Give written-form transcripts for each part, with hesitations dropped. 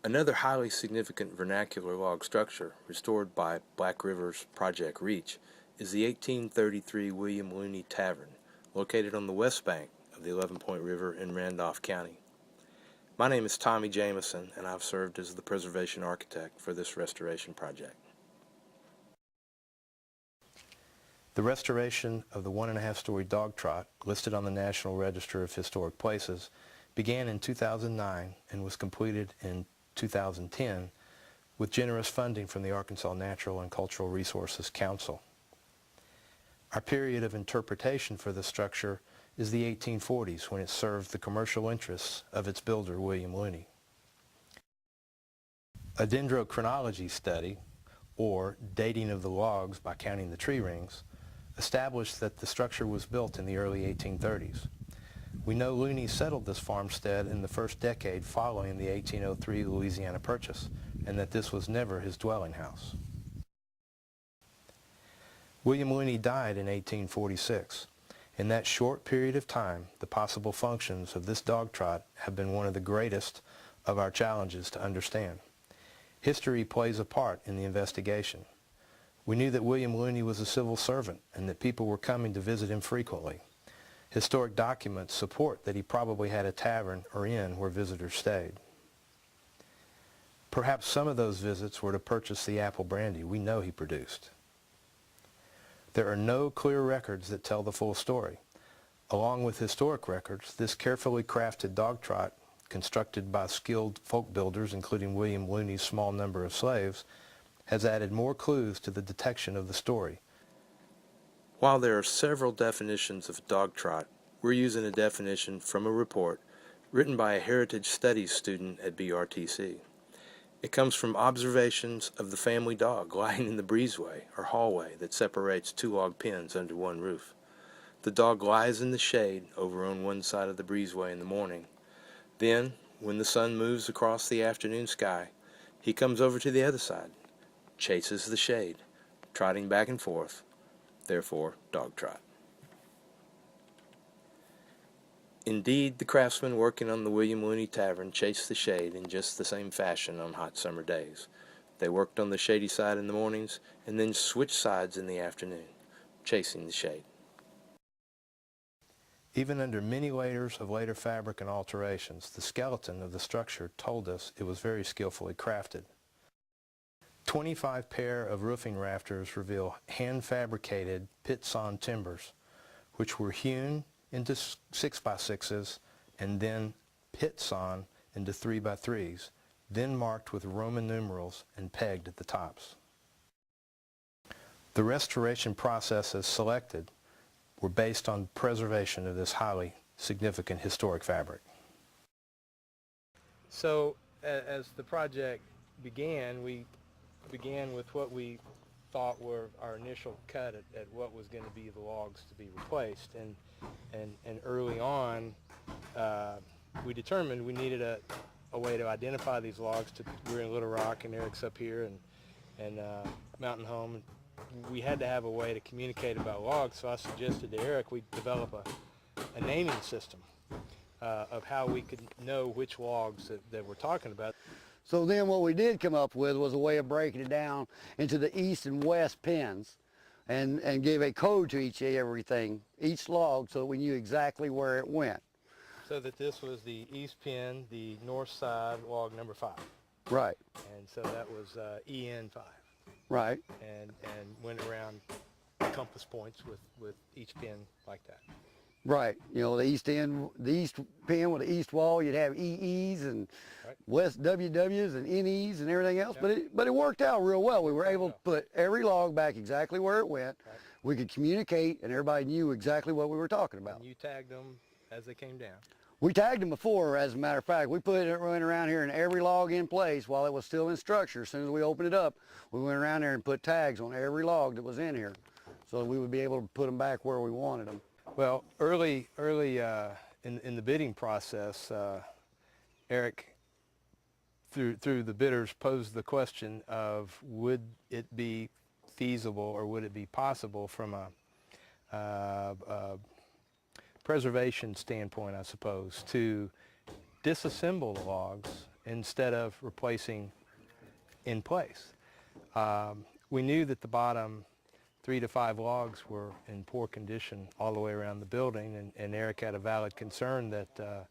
Another highly significant vernacular log structure restored by Black River's Project Reach is the 1833 William Looney Tavern, located on the west bank of the 11-Point River in Randolph County. My name is Tommy Jameson, and I've served as the preservation architect for this restoration project. The restoration of the 1.5-story dog trot, listed on the National Register of Historic Places, began in 2009 and was completed in 2010 with generous funding from the Arkansas Natural and Cultural Resources Council. Our period of interpretation for the structure is the 1840s, when it served the commercial interests of its builder, William Looney. A dendrochronology study, or dating of the logs by counting the tree rings, established that the structure was built in the early 1830s. We know Looney settled this farmstead in the first decade following the 1803 Louisiana Purchase, and that this was never his dwelling house. William Looney died in 1846. In that short period of time, the possible functions of this dog trot have been one of the greatest of our challenges to understand. History plays a part in the investigation. We knew that William Looney was a civil servant and that people were coming to visit him frequently. Historic documents support that he probably had a tavern or inn where visitors stayed. Perhaps some of those visits were to purchase the apple brandy we know he produced. There are no clear records that tell the full story. Along with historic records, this carefully crafted dog trot, constructed by skilled folk builders, including William Looney's small number of slaves, has added more clues to the detection of the story. While there are several definitions of dog trot, we're using a definition from a report written by a heritage studies student at BRTC. It comes from observations of the family dog lying in the breezeway or hallway that separates two log pens under one roof. The dog lies in the shade over on one side of the breezeway in the morning. Then, when the sun moves across the afternoon sky, he comes over to the other side, chases the shade, trotting back and forth, therefore dog trot. Indeed, the craftsmen working on the William Looney Tavern chased the shade in just the same fashion on hot summer days. They worked on the shady side in the mornings and then switched sides in the afternoon, chasing the shade. Even under many layers of later fabric and alterations, the skeleton of the structure told us it was very skillfully crafted. 25 pair of roofing rafters reveal hand-fabricated pit-sawn timbers, which were hewn into 6x6s and then pit-sawn into 3x3s, then marked with Roman numerals and pegged at the tops. The restoration processes selected were based on preservation of this highly significant historic fabric. So as the project began, we began with what we thought were our initial cut at what was going to be the logs to be replaced, and early on we determined we needed a way to identify these logs. We're in Little Rock and Eric's up here and Mountain Home. We had to have a way to communicate about logs, so I suggested to Eric we develop a naming system of how we could know which logs that we're talking about. So then what we did come up with was a way of breaking it down into the east and west pins and gave a code to each log, so that we knew exactly where it went. So that this was the east pin, the north side, log number 5. Right. And so that was EN5. Right. And went around compass points with each pin like that. Right. You know, the east pin with the east wall, you'd have EEs and west WWs and NEs and everything else. Yeah. But it worked out real well. We were able to put every log back exactly where it went. Right. We could communicate, and everybody knew exactly what we were talking about. And you tagged them as they came down. We tagged them before, as a matter of fact. We put it went around here in every log in place while it was still in structure. As soon as we opened it up, we went around there and put tags on every log that was in here, so that we would be able to put them back where we wanted them. Well, early in the bidding process, Eric, through the bidders, posed the question of would it be feasible or would it be possible from a preservation standpoint, I suppose, to disassemble the logs instead of replacing in place. We knew that the bottom 3 to 5 logs were in poor condition all the way around the building, and Eric had a valid concern that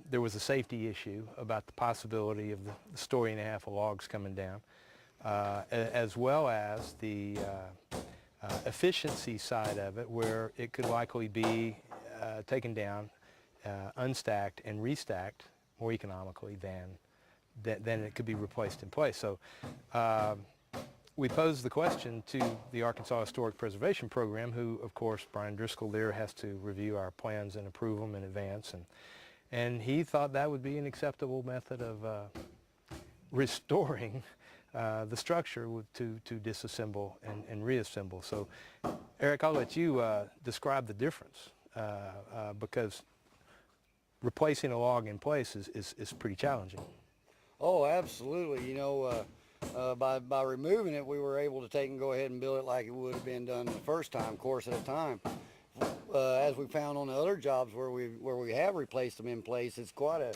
there was a safety issue about the possibility of the story and a half of logs coming down, as well as the efficiency side of it, where it could likely be taken down, unstacked, and restacked more economically than it could be replaced in place. So we posed the question to the Arkansas Historic Preservation Program, who, of course, Brian Driscoll there has to review our plans and approve them in advance, and he thought that would be an acceptable method of restoring the structure to disassemble and reassemble. So, Eric, I'll let you describe the difference, because replacing a log in place is pretty challenging. Oh, absolutely. You know, by removing it, we were able to take and go ahead and build it like it would have been done the first time, course at a time. As we found on the other jobs where we have replaced them in place, it's quite a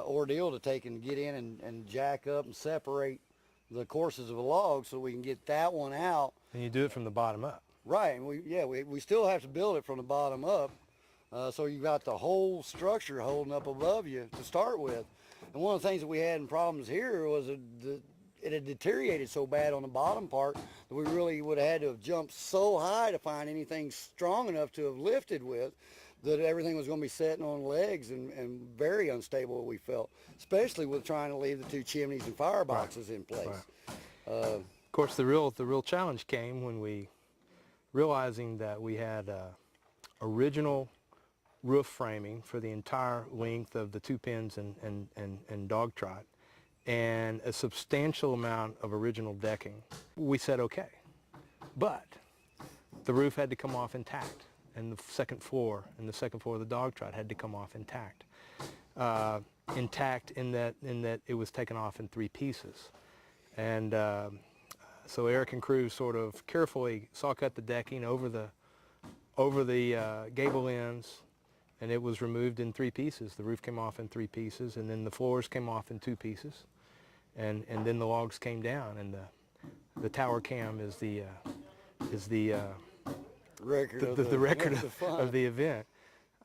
ordeal to take and get in and jack up and separate the courses of a log so we can get that one out. And you do it from the bottom up. Right, and we still have to build it from the bottom up, so you've got the whole structure holding up above you to start with. And one of the things that we had in problems here was it had deteriorated so bad on the bottom part that we really would have had to have jumped so high to find anything strong enough to have lifted with, that everything was going to be sitting on legs and very unstable, we felt, especially with trying to leave the 2 chimneys and fireboxes in place. Right. Of course, the real challenge came when we, realizing that we had original roof framing for the entire length of the 2 pens and dog trot, and a substantial amount of original decking. We said okay, but the roof had to come off intact, and the second floor of the dog trot had to come off intact. Intact in that it was taken off in 3 pieces. And so Eric and crew sort of carefully saw cut the decking over the gable ends, and it was removed in 3 pieces. The roof came off in 3 pieces, and then the floors came off in 2 pieces, and then the logs came down, and the tower cam is the record of the event.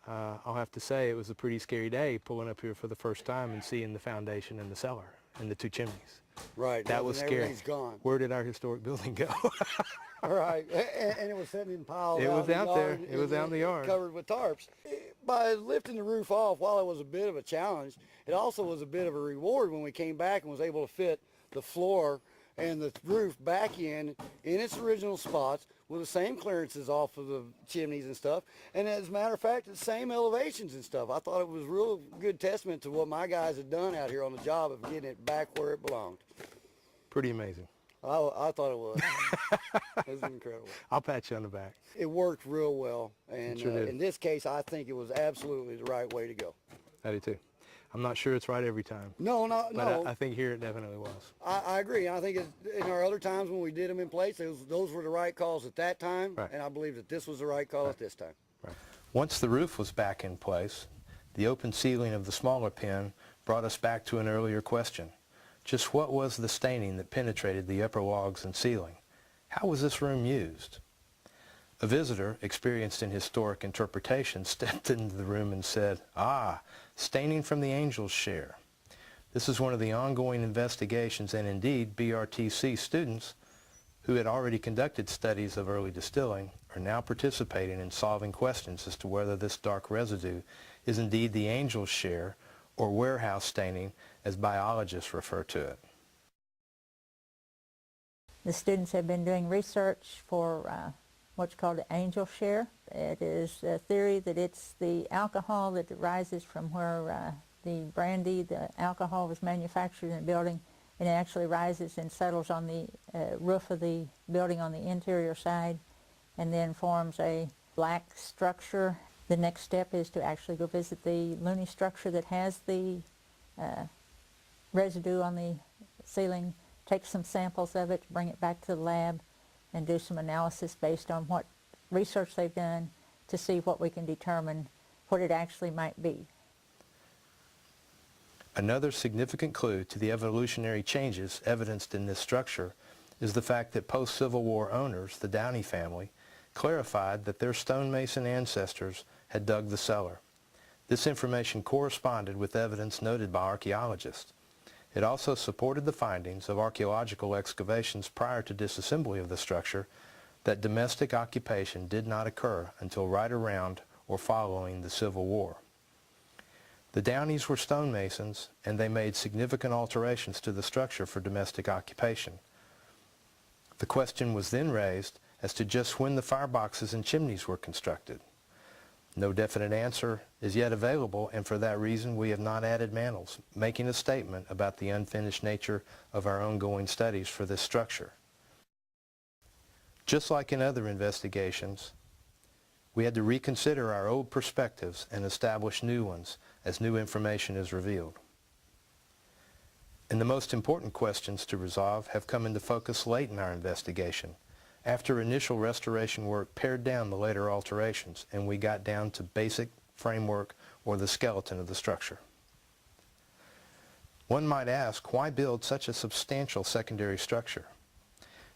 I'll have to say it was a pretty scary day pulling up here for the first time and seeing the foundation and the cellar and the 2 chimneys. Right. That was scary. Everything's gone. Where did our historic building go? Right, and it was sitting in piles. It was out there. Yard, it was out in the yard. Covered with tarps. By lifting the roof off, while it was a bit of a challenge, it also was a bit of a reward when we came back and was able to fit the floor and the roof back in its original spots with the same clearances off of the chimneys and stuff. And as a matter of fact, the same elevations and stuff. I thought it was a real good testament to what my guys had done out here on the job of getting it back where it belonged. Pretty amazing. I thought it was. It was incredible. I'll pat you on the back. It worked real well, and Sure did. in this case, I think it was absolutely the right way to go. I do too. I'm not sure it's right every time. No. But I think here it definitely was. I agree. I think in our other times when we did them in place, those were the right calls at that time, Right. and I believe that this was the right call at this time. Right. Once the roof was back in place, the open ceiling of the smaller pen brought us back to an earlier question. Just what was the staining that penetrated the upper logs and ceiling? How was this room used? A visitor, experienced in historic interpretation, stepped into the room and said, "Ah, staining from the angel's share." This is one of the ongoing investigations, and indeed BRTC students who had already conducted studies of early distilling are now participating in solving questions as to whether this dark residue is indeed the angel's share or warehouse staining, as biologists refer to it. The students have been doing research for what's called the angel share. It is a theory that it's the alcohol that arises from where the brandy, the alcohol was manufactured in the building, and it actually rises and settles on the roof of the building on the interior side and then forms a black structure. The next step is to actually go visit the Looney structure that has the residue on the ceiling, take some samples of it, bring it back to the lab, and do some analysis based on what research they've done to see what we can determine what it actually might be. Another significant clue to the evolutionary changes evidenced in this structure is the fact that post-Civil War owners, the Downey family, clarified that their stonemason ancestors had dug the cellar. This information corresponded with evidence noted by archaeologists. It also supported the findings of archaeological excavations prior to disassembly of the structure that domestic occupation did not occur until right around or following the Civil War. The Downeys were stonemasons, and they made significant alterations to the structure for domestic occupation. The question was then raised as to just when the fireboxes and chimneys were constructed. No definite answer is yet available, and for that reason we have not added mantles, making a statement about the unfinished nature of our ongoing studies for this structure. Just like in other investigations, we had to reconsider our old perspectives and establish new ones as new information is revealed. And the most important questions to resolve have come into focus late in our investigation, after initial restoration work pared down the later alterations and we got down to basic framework or the skeleton of the structure. One might ask, why build such a substantial secondary structure?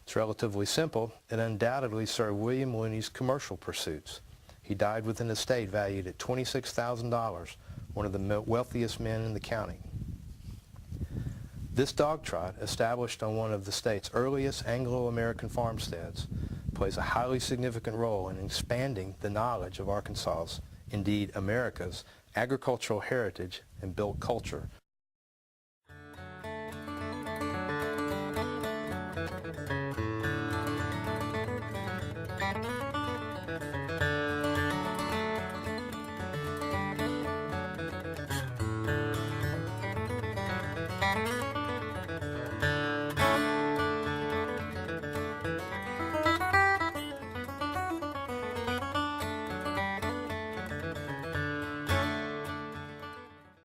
It's relatively simple. It undoubtedly served William Looney's commercial pursuits. He died with an estate valued at $26,000, one of the wealthiest men in the county. This dog trot, established on one of the state's earliest Anglo-American farmsteads, plays a highly significant role in expanding the knowledge of Arkansas's, indeed America's, agricultural heritage and built culture.